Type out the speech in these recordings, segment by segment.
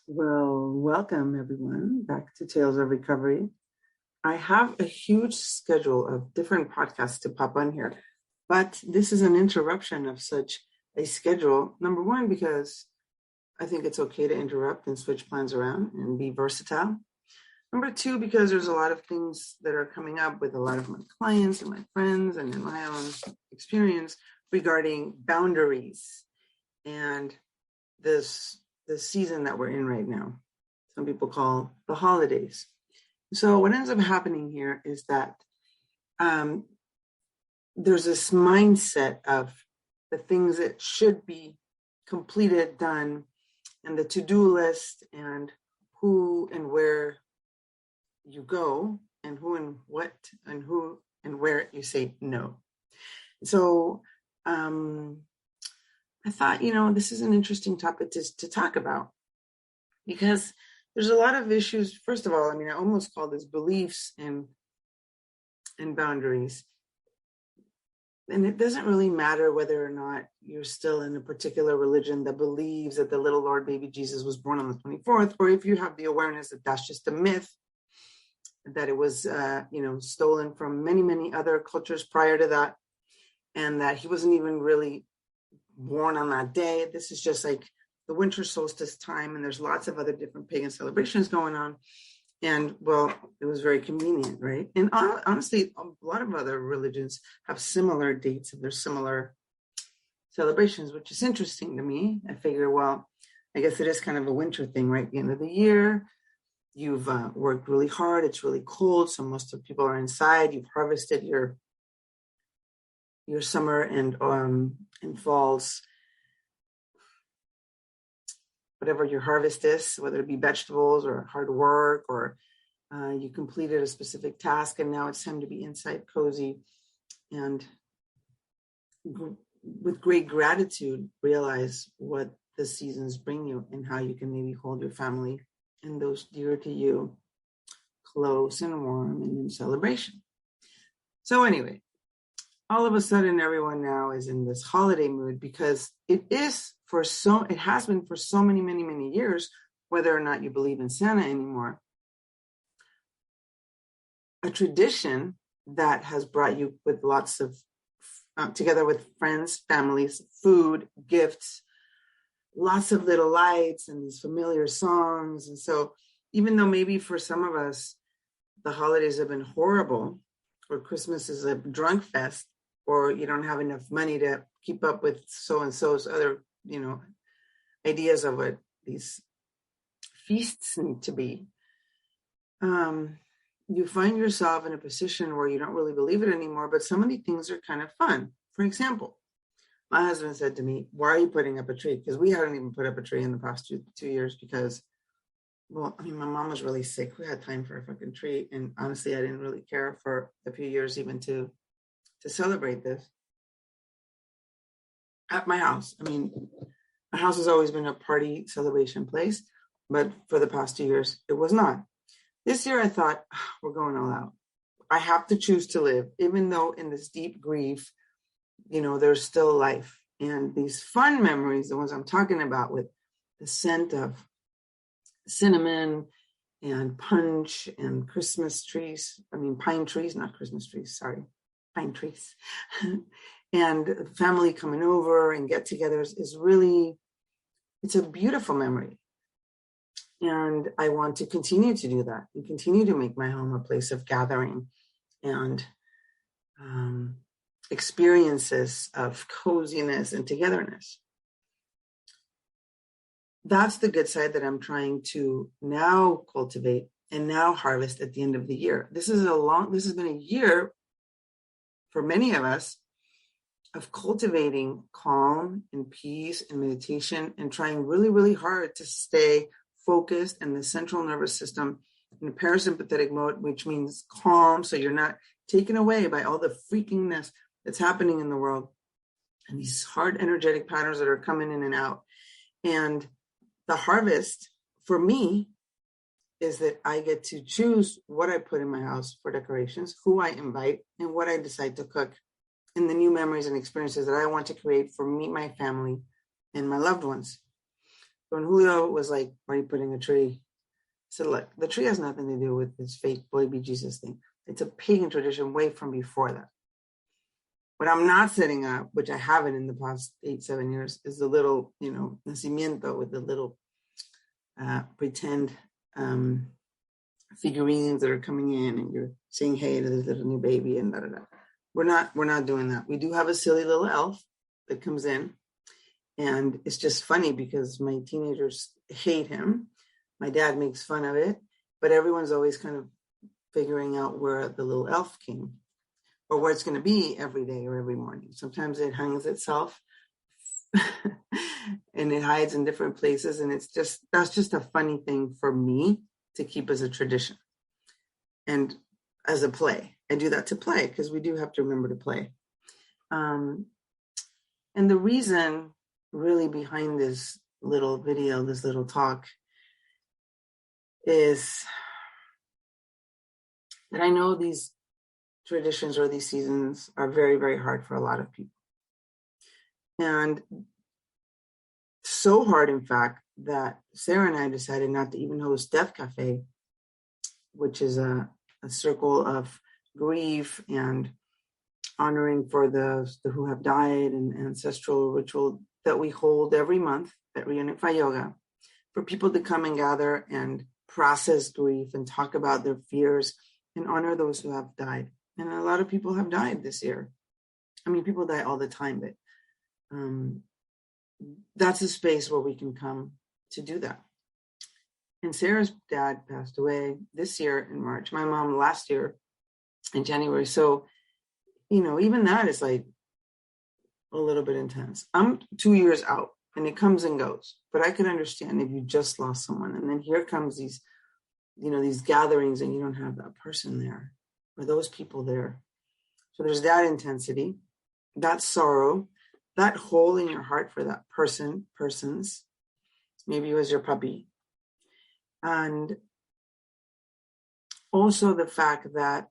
Well, welcome everyone back to Tales of Recovery. I have a huge schedule of different podcasts to pop on here, but this is an interruption of such a schedule. Number one, because I think it's okay to interrupt and switch plans around and be versatile. Number two, because there's a lot of things that are coming up with a lot of my clients and my friends and in my own experience regarding boundaries and this season that we're in right now. Some people call the holidays. So what ends up happening here is that there's this mindset of the things that should be completed, done, and the to-do list, and who and where you go, and who and what, and who and where you say no. So I thought, this is an interesting topic to talk about because there's a lot of issues. First of all, I almost call this beliefs and boundaries. And it doesn't really matter whether or not you're still in a particular religion that believes that the little Lord baby Jesus was born on the 24th, or if you have the awareness that that's just a myth, that it was, stolen from many, many other cultures prior to that, and that he wasn't even really born on that day. This is just like the winter solstice time, and there's lots of other different pagan celebrations going on. And well, it was very convenient, right? And honestly, a lot of other religions have similar dates of their similar celebrations, which is interesting to me. I figure, well, I guess it is kind of a winter thing, right? At the end of the year, you've worked really hard. It's really cold, so most of the people are inside. You've harvested your summer and fall's, whatever your harvest is, whether it be vegetables or hard work, or you completed a specific task, and now it's time to be inside cozy and with great gratitude realize what the seasons bring you and how you can maybe hold your family and those dear to you close and warm and in celebration. So anyway, all of a sudden, everyone now is in this holiday mood because it has been for so many, many, many years, whether or not you believe in Santa anymore, a tradition that has brought you with lots of, together with friends, families, food, gifts, lots of little lights and these familiar songs. And so even though maybe for some of us, the holidays have been horrible, or Christmas is a drunk fest, or you don't have enough money to keep up with so-and-so's other, ideas of what these feasts need to be, you find yourself in a position where you don't really believe it anymore, but some of the things are kind of fun. For example, my husband said to me, why are you putting up a tree? Because we hadn't even put up a tree in the past two years because, my mom was really sick. Who had time for a fucking tree? And honestly, I didn't really care for a few years even to celebrate this at my house. My house has always been a party celebration place, but for the past 2 years, it was not. This year, I thought, we're going all out. I have to choose to live, even though in this deep grief, there's still life. And these fun memories, the ones I'm talking about with the scent of cinnamon and punch and Christmas trees, pine trees, not Christmas trees, sorry. Pine trees and family coming over and get-togethers is really, it's a beautiful memory. And I want to continue to do that and continue to make my home a place of gathering and experiences of coziness and togetherness. That's the good side that I'm trying to now cultivate and now harvest at the end of the year. This has been a year for many of us of cultivating calm and peace and meditation and trying really, really hard to stay focused in the central nervous system in a parasympathetic mode, which means calm. So you're not taken away by all the freakiness that's happening in the world and these hard energetic patterns that are coming in and out. And the harvest for me is that I get to choose what I put in my house for decorations, who I invite, and what I decide to cook, and the new memories and experiences that I want to create for me, my family, and my loved ones. When Julio was like, "Why are you putting a tree?" I said, "Look, the tree has nothing to do with this fake baby Jesus thing. It's a pagan tradition way from before that. What I'm not setting up, which I haven't in the past 8-7 years, is the little, nacimiento with the little pretend figurines that are coming in, and you're saying hey to this little new baby and da da da. We're not doing that. We do have a silly little elf that comes in, and it's just funny because my teenagers hate him. My dad makes fun of it, but everyone's always kind of figuring out where the little elf came or where it's going to be every day or every morning. Sometimes it hangs itself and it hides in different places. And that's just a funny thing for me to keep as a tradition and as a play. I do that to play because we do have to remember to play. And the reason really behind this little video, this little talk, is that I know these traditions or these seasons are very, very hard for a lot of people. And so hard, in fact, that Sarah and I decided not to even host Death Cafe, which is a circle of grief and honoring for those who have died and ancestral ritual that we hold every month at Reunify Yoga, for people to come and gather and process grief and talk about their fears and honor those who have died. And a lot of people have died this year. I mean, people die all the time, but that's a space where we can come to do that. And Sarah's dad passed away this year in March. My mom last year in January. So, even that is like a little bit intense. I'm 2 years out and it comes and goes, but I could understand if you just lost someone and then here comes these gatherings and you don't have that person there or those people there. So there's that intensity, that sorrow, that hole in your heart for that persons. Maybe it was your puppy. And also the fact that,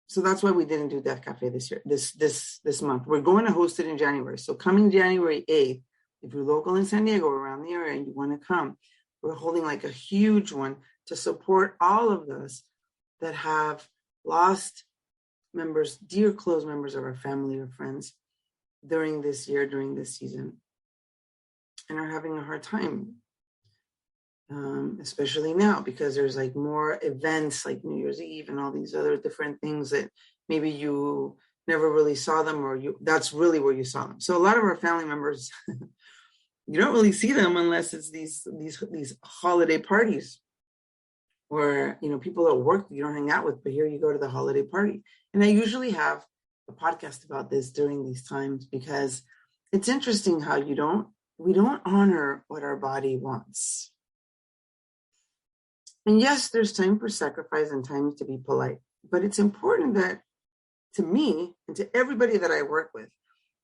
so that's why we didn't do Death Cafe this year, this month. We're going to host it in January. So coming January 8th, if you're local in San Diego, around the area, and you want to come, we're holding like a huge one to support all of us that have lost members, dear close members of our family or friends during this year, during this season, and are having a hard time, especially now because there's like more events like New Year's Eve and all these other different things that maybe you never really saw them or that's really where you saw them. So a lot of our family members, you don't really see them unless it's these holiday parties where, people at work you don't hang out with, but here you go to the holiday party. And I usually have a podcast about this during these times because it's interesting how we don't honor what our body wants. And yes, there's time for sacrifice and time to be polite, but it's important that to me and to everybody that I work with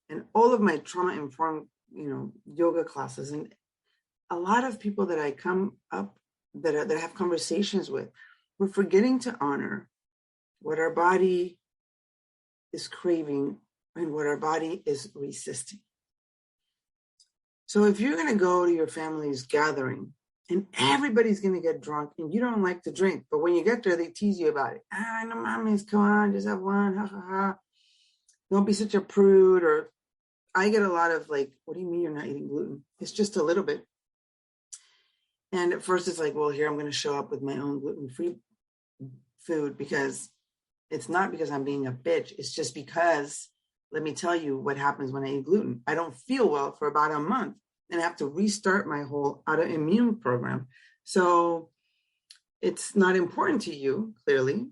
and all of my trauma-informed, yoga classes and a lot of people that I come up that I have conversations with, we're forgetting to honor what our body is craving and what our body is resisting. So if you're going to go to your family's gathering and everybody's going to get drunk and you don't like to drink, but when you get there, they tease you about it. No, mommies, come on, just have one, ha, ha, ha. Don't be such a prude. Or I get a lot of like, what do you mean you're not eating gluten? It's just a little bit. And at first it's like, well, here I'm going to show up with my own gluten-free food because it's not because I'm being a bitch. It's just because, let me tell you what happens when I eat gluten. I don't feel well for about a month and I have to restart my whole autoimmune program. So it's not important to you, clearly,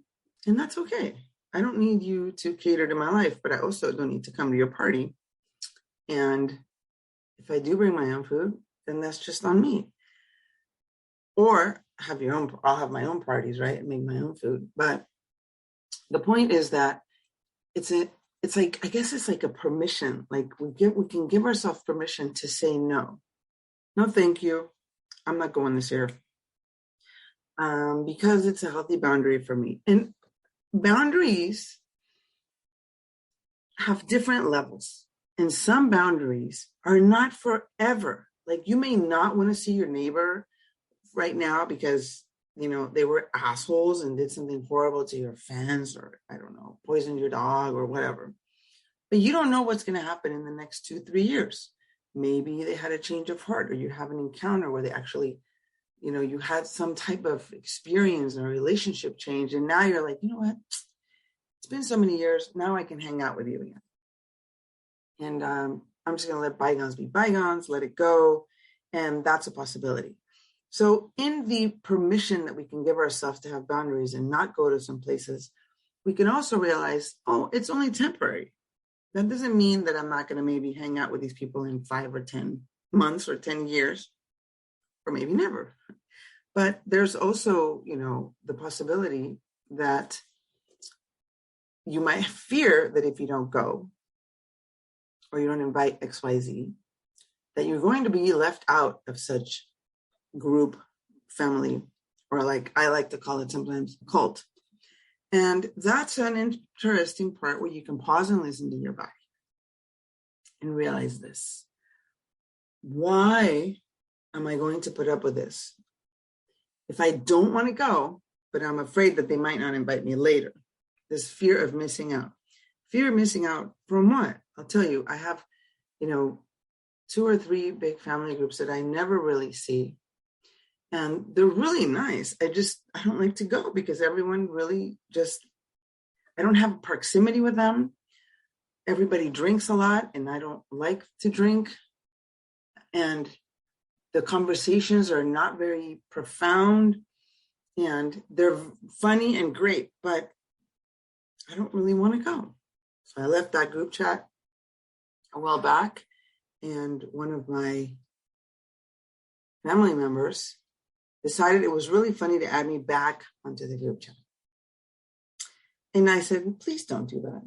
and that's okay. I don't need you to cater to my life, but I also don't need to come to your party. And if I do bring my own food, then that's just on me. Or have your own, I'll have my own parties, right? And make my own food. But the point is that it's like, I guess it's like a permission. Like we can give ourselves permission to say no. No, thank you. I'm not going this year. Because it's a healthy boundary for me. And boundaries have different levels. And some boundaries are not forever. Like, you may not want to see your neighbor right now because, they were assholes and did something horrible to your fence, or I don't know, poisoned your dog or whatever. But you don't know what's going to happen in the next 2-3 years. Maybe they had a change of heart, or you have an encounter where they actually, you had some type of experience or relationship change. And now you're like, you know what? It's been so many years. Now I can hang out with you again. And I'm just going to let bygones be bygones, let it go. And that's a possibility. So in the permission that we can give ourselves to have boundaries and not go to some places, we can also realize, oh, it's only temporary. That doesn't mean that I'm not going to maybe hang out with these people in 5 or 10 months or 10 years, or maybe never. But there's also, the possibility that you might fear that if you don't go, or you don't invite XYZ, that you're going to be left out of such group, family, or like I like to call it sometimes, cult. And that's an interesting part where you can pause and listen to your body and realize this. Why am I going to put up with this? If I don't want to go, but I'm afraid that they might not invite me later, this fear of missing out. Fear of missing out from what? I'll tell you, I have, 2 or 3 big family groups that I never really see. And they're really nice. I don't like to go because everyone really I don't have proximity with them. Everybody drinks a lot and I don't like to drink. And the conversations are not very profound and they're funny and great, but I don't really want to go. So I left that group chat a while back, and one of my family members decided it was really funny to add me back onto the group chat. And I said, please don't do that.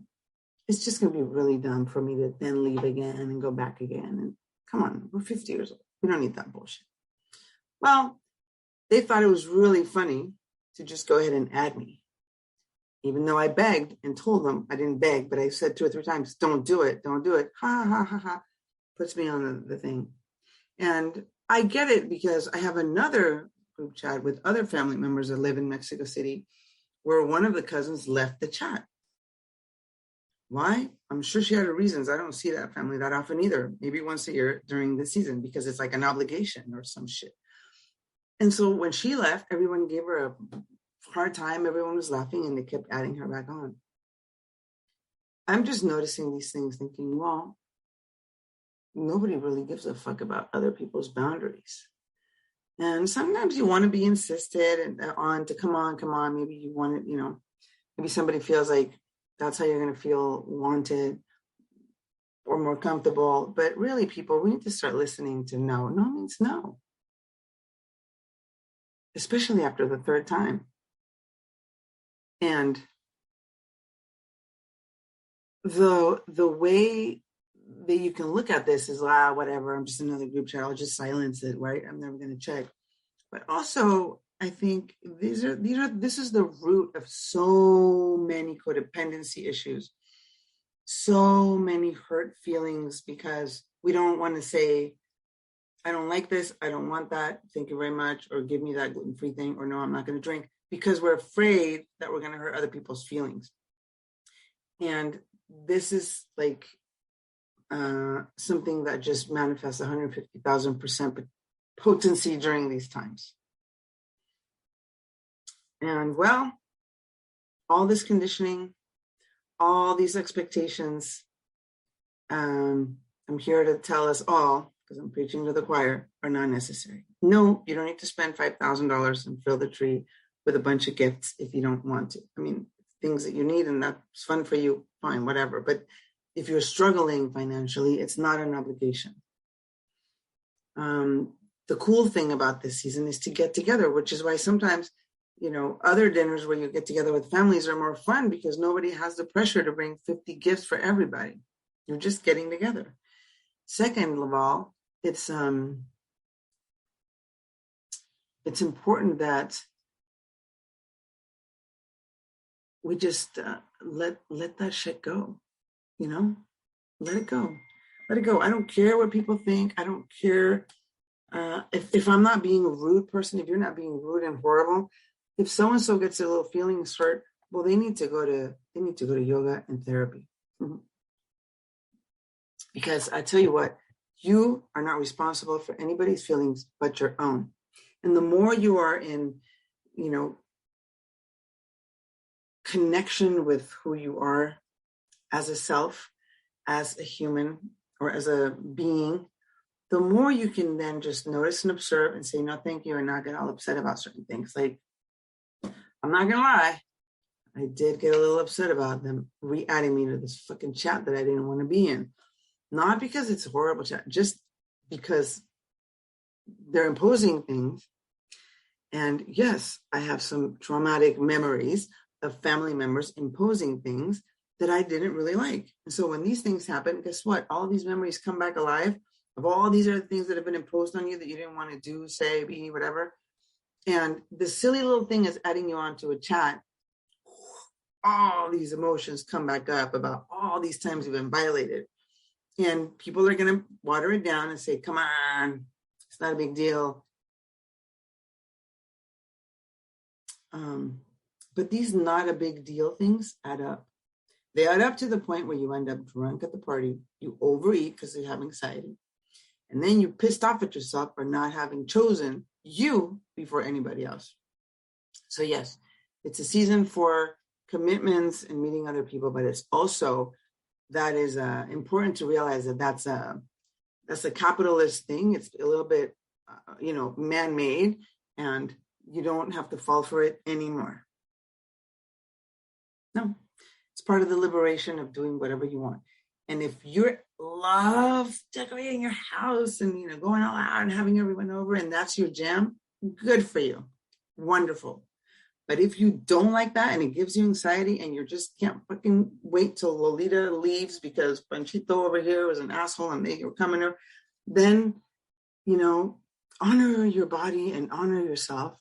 It's just going to be really dumb for me to then leave again and go back again. And come on, we're 50 years old. We don't need that bullshit. Well, they thought it was really funny to just go ahead and add me. Even though I begged and told them, I didn't beg, but I said 2 or 3 times, don't do it, don't do it. Ha, ha, ha, ha. Puts me on the thing. And I get it because I have another group chat with other family members that live in Mexico City where one of the cousins left the chat. Why? I'm sure she had her reasons. I don't see that family that often either. Maybe once a year during the season because it's like an obligation or some shit. And so when she left, everyone gave her a hard time. Everyone was laughing and they kept adding her back on. I'm just noticing these things thinking, well, nobody really gives a fuck about other people's boundaries. And sometimes you want to be insisted on to come on. Maybe you want it, maybe somebody feels like that's how you're going to feel wanted or more comfortable. But really, people, we need to start listening to no. No means no. Especially after the 3rd time. And the way that you can look at this is, whatever, I'm just another group chat, I'll just silence it, right? I'm never going to check. But also, I think this is the root of so many codependency issues, so many hurt feelings, because we don't want to say, I don't like this, I don't want that, thank you very much, or give me that gluten-free thing, or no, I'm not going to drink, because we're afraid that we're going to hurt other people's feelings. And this is like something that just manifests 150,000% potency during these times. And well, all this conditioning, all these expectations, I'm here to tell us all, because I'm preaching to the choir, are not necessary. No, you don't need to spend $5,000 and fill the tree with a bunch of gifts if you don't want to. I mean, things that you need and that's fun for you, fine, whatever. But if you're struggling financially, it's not an obligation. The cool thing about this season is to get together, which is why sometimes, other dinners where you get together with families are more fun because nobody has the pressure to bring 50 gifts for everybody. You're just getting together. Second of all, it's important that we just let that shit go, let it go. Let it go. I don't care what people think. I don't care If I'm not being a rude person, if you're not being rude and horrible, if so-and-so gets a little feelings hurt, well, they need to go to yoga and therapy. Because I tell you what, you are not responsible for anybody's feelings but your own. And the more you are in, connection with who you are as a self, as a human, or as a being, the more you can then just notice and observe and say, no, thank you, and not get all upset about certain things. Like, I'm not gonna lie, I did get a little upset about them re-adding me to this fucking chat that I didn't want to be in. Not because it's a horrible chat, just because they're imposing things. And yes, I have some traumatic memories of family members imposing things that I didn't really like. And so when these things happen, guess what? All these memories come back alive of all these other things that have been imposed on you that you didn't want to do, say, be, whatever. And the silly little thing is adding you onto a chat. All these emotions come back up about all these times you've been violated. And people are going to water it down and say, come on, it's not a big deal. But these not a big deal things add up. They add up to the point where you end up drunk at the party, you overeat because you have anxiety, and then you're pissed off at yourself for not having chosen you before anybody else. So yes, it's a season for commitments and meeting other people, but it's also, that is important to realize that that's a capitalist thing. It's a little bit, man-made, and you don't have to fall for it anymore. No, it's part of the liberation of doing whatever you want. And if you love decorating your house and, going all out and having everyone over, and that's your jam, good for you. Wonderful. But if you don't like that and it gives you anxiety and you just can't fucking wait till Lolita leaves because Panchito over here was an asshole and they were coming here, then, honor your body and honor yourself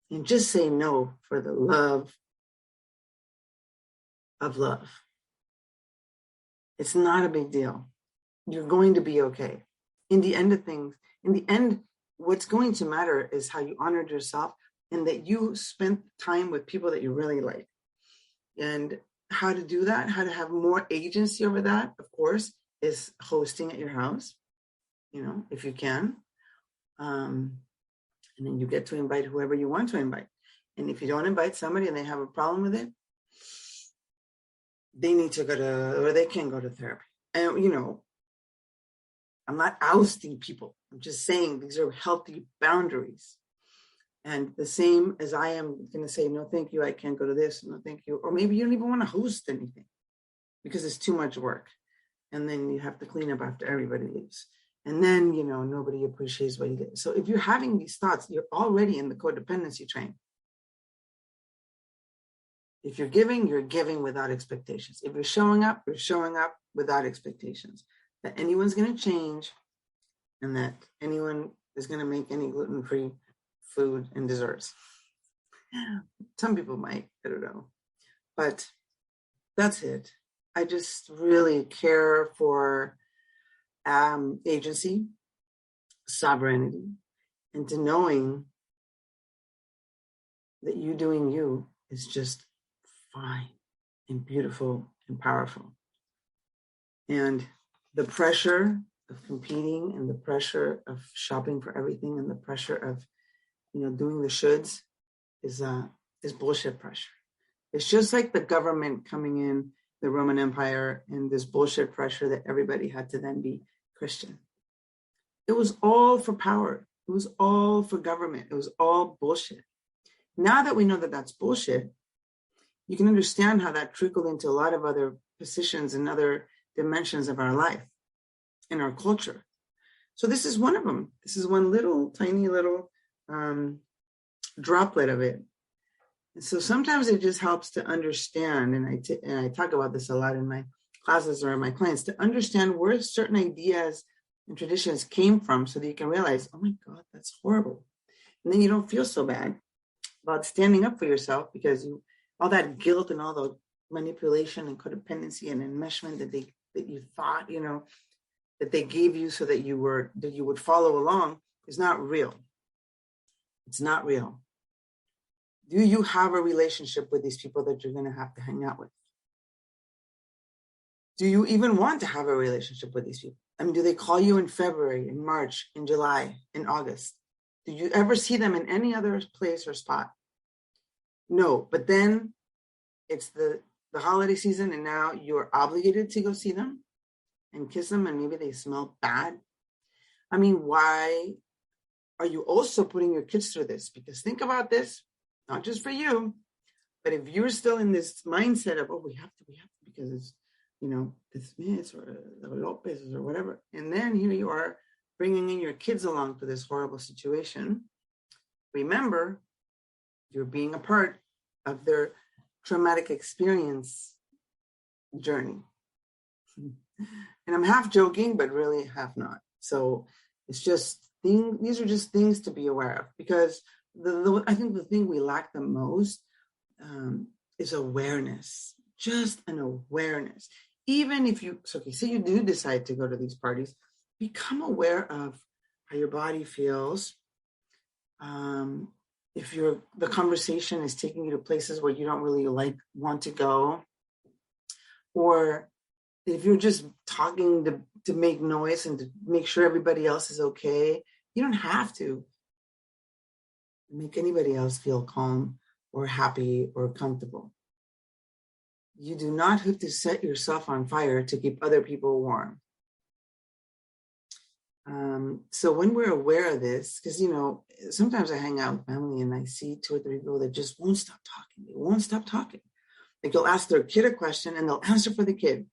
and just say no for the love of love. It's not a big deal. You're going to be okay. In the end, what's going to matter is how you honored yourself and that you spent time with people that you really like. And how to do that, how to have more agency over that, of course, is hosting at your house, if you can. And then you get to invite whoever you want to invite. And if you don't invite somebody and they have a problem with it, they need to they can go to therapy. And, I'm not ousting people. I'm just saying these are healthy boundaries. And the same as I am going to say, no, thank you, I can't go to this, no, thank you. Or maybe you don't even want to host anything because it's too much work. And then you have to clean up after everybody leaves. And then, nobody appreciates what you did. So if you're having these thoughts, you're already in the codependency train. If you're giving without expectations. If you're showing up without expectations that anyone's going to change and that anyone is going to make any gluten-free food and desserts. Some people might, I don't know. But that's it. I just really care for agency, sovereignty, and to knowing that you doing you is just fine and beautiful and powerful. And the pressure of competing and the pressure of shopping for everything and the pressure of, doing the shoulds is bullshit pressure. It's just like the government coming in, the Roman Empire, and this bullshit pressure that everybody had to then be Christian. It was all for power. It was all for government. It was all bullshit. Now that we know that that's bullshit, you can understand how that trickled into a lot of other positions and other dimensions of our life and our culture. So this is one of them. This is one little, tiny little droplet of it. And so sometimes it just helps to understand, and I talk about this a lot in my classes or my clients, to understand where certain ideas and traditions came from so that you can realize, oh my God, that's horrible. And then you don't feel so bad about standing up for yourself because all that guilt and all the manipulation and codependency and enmeshment that you thought, that they gave you so that you would follow along, is not real. It's not real. Do you have a relationship with these people that you're going to have to hang out with? Do you even want to have a relationship with these people? I mean, do they call you in February, in March, in July, in August? Do you ever see them in any other place or spot? No, but then it's the holiday season and now you're obligated to go see them and kiss them and maybe they smell bad. I mean, why are you also putting your kids through this? Because think about this, not just for you, but if you're still in this mindset of, oh, we have to, because it's, this Miss or Lopez or whatever. And then here you are bringing in your kids along for this horrible situation. Remember, you're being a part of their traumatic experience journey. And I'm half joking, but really half not. So it's just these are just things to be aware of, because I think the thing we lack the most is awareness, just an awareness. Even if say you do decide to go to these parties, become aware of how your body feels. If the conversation is taking you to places where you don't really want to go, or if you're just talking to make noise and to make sure everybody else is okay, you don't have to make anybody else feel calm or happy or comfortable. You do not have to set yourself on fire to keep other people warm. So when we're aware of this, because, sometimes I hang out with family and I see 2 or 3 people that just won't stop talking. They won't stop talking. Like you'll ask their kid a question and they'll answer for the kid.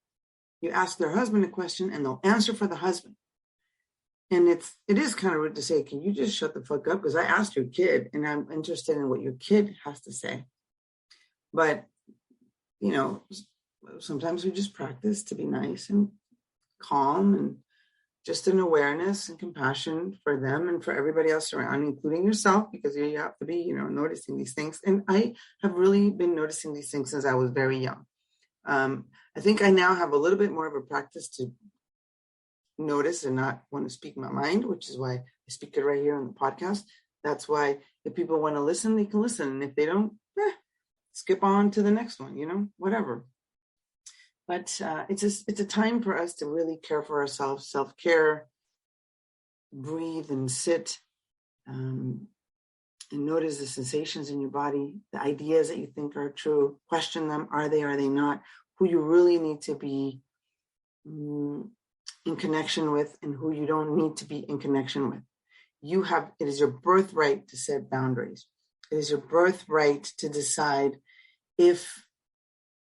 You ask their husband a question and they'll answer for the husband. And it is kind of rude to say, can you just shut the fuck up? Because I asked your kid and I'm interested in what your kid has to say. But, sometimes we just practice to be nice and calm and just an awareness and compassion for them and for everybody else around, including yourself, because you have to be, noticing these things. And I have really been noticing these things since I was very young. I think I now have a little bit more of a practice to notice and not want to speak my mind, which is why I speak it right here on the podcast. That's why if people want to listen, they can listen. And if they don't, skip on to the next one, whatever. But it's a time for us to really care for ourselves, self-care, breathe and sit, and notice the sensations in your body, the ideas that you think are true, question them, are they not, who you really need to be in connection with and who you don't need to be in connection with. It is your birthright to set boundaries. It is your birthright to decide if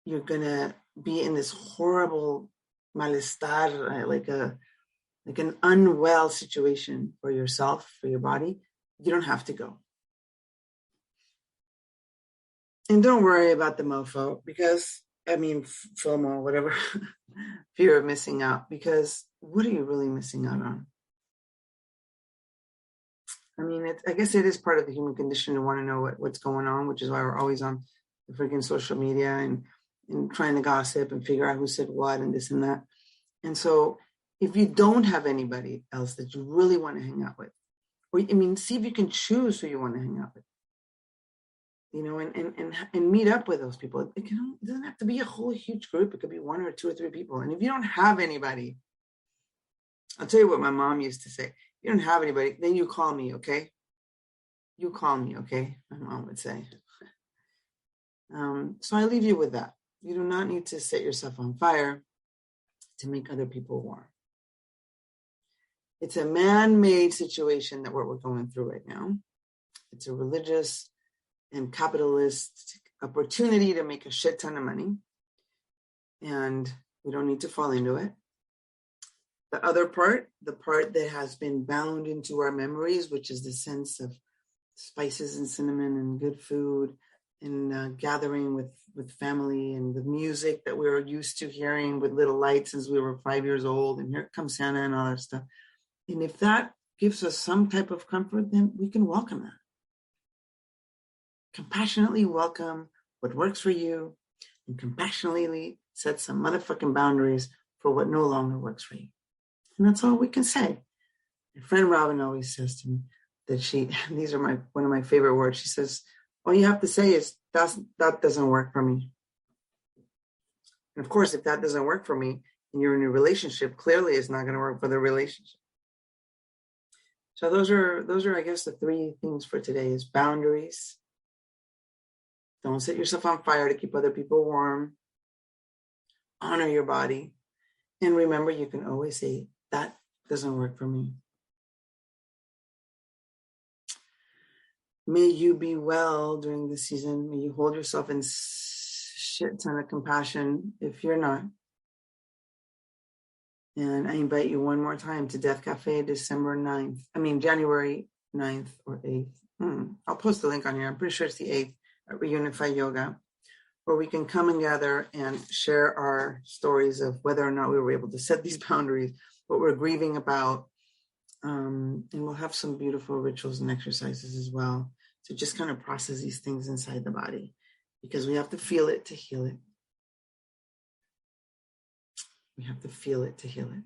you're going to be in this horrible malestar, like an unwell situation for yourself, for your body. You don't have to go. And don't worry about the mofo, because, FOMO, whatever, fear of missing out, because what are you really missing out on? I guess it is part of the human condition to want to know what's going on, which is why we're always on the freaking social media and trying to gossip and figure out who said what and this and that. And so if you don't have anybody else that you really want to hang out with, see if you can choose who you want to hang out with, and meet up with those people. It doesn't have to be a whole huge group. It could be 1 or 2 or 3 people. And if you don't have anybody, I'll tell you what my mom used to say. You don't have anybody, then you call me, okay? You call me, okay? My mom would say. So I leave you with that. You do not need to set yourself on fire to make other people warm. It's a man-made situation that we're going through right now. It's a religious and capitalist opportunity to make a shit ton of money. And we don't need to fall into it. The other part, the part that has been bound into our memories, which is the sense of spices and cinnamon and good food and gathering with family and the music that we were used to hearing with little lights since we were 5 years old, and here comes Santa and all that stuff. And if that gives us some type of comfort, then we can welcome that. Compassionately welcome what works for you and compassionately set some motherfucking boundaries for what no longer works for you. And that's all we can say. My friend Robin always says to me that these are one of my favorite words. She says, all you have to say is, that doesn't work for me. And of course, if that doesn't work for me and you're in a relationship, clearly it's not going to work for the relationship. So those are, I guess, the three things for today is boundaries. Don't set yourself on fire to keep other people warm. Honor your body. And remember, you can always say, that doesn't work for me. May you be well during this season. May you hold yourself in shit ton of compassion if you're not. And I invite you one more time to Death Cafe, January 9th or 8th. I'll post the link on here. I'm pretty sure it's the 8th at Reunify Yoga, where we can come and gather and share our stories of whether or not we were able to set these boundaries, what we're grieving about. And we'll have some beautiful rituals and exercises as well to just kind of process these things inside the body, because we have to feel it to heal it. We have to feel it to heal it.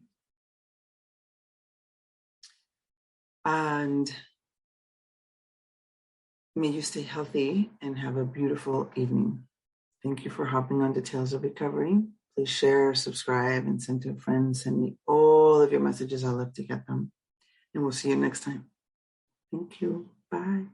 And may you stay healthy and have a beautiful evening. Thank you for hopping on to Tales of Recovery. Please share, subscribe, and send to a friend. Send me all of your messages. I love to get them. And we'll see you next time. Thank you. Bye.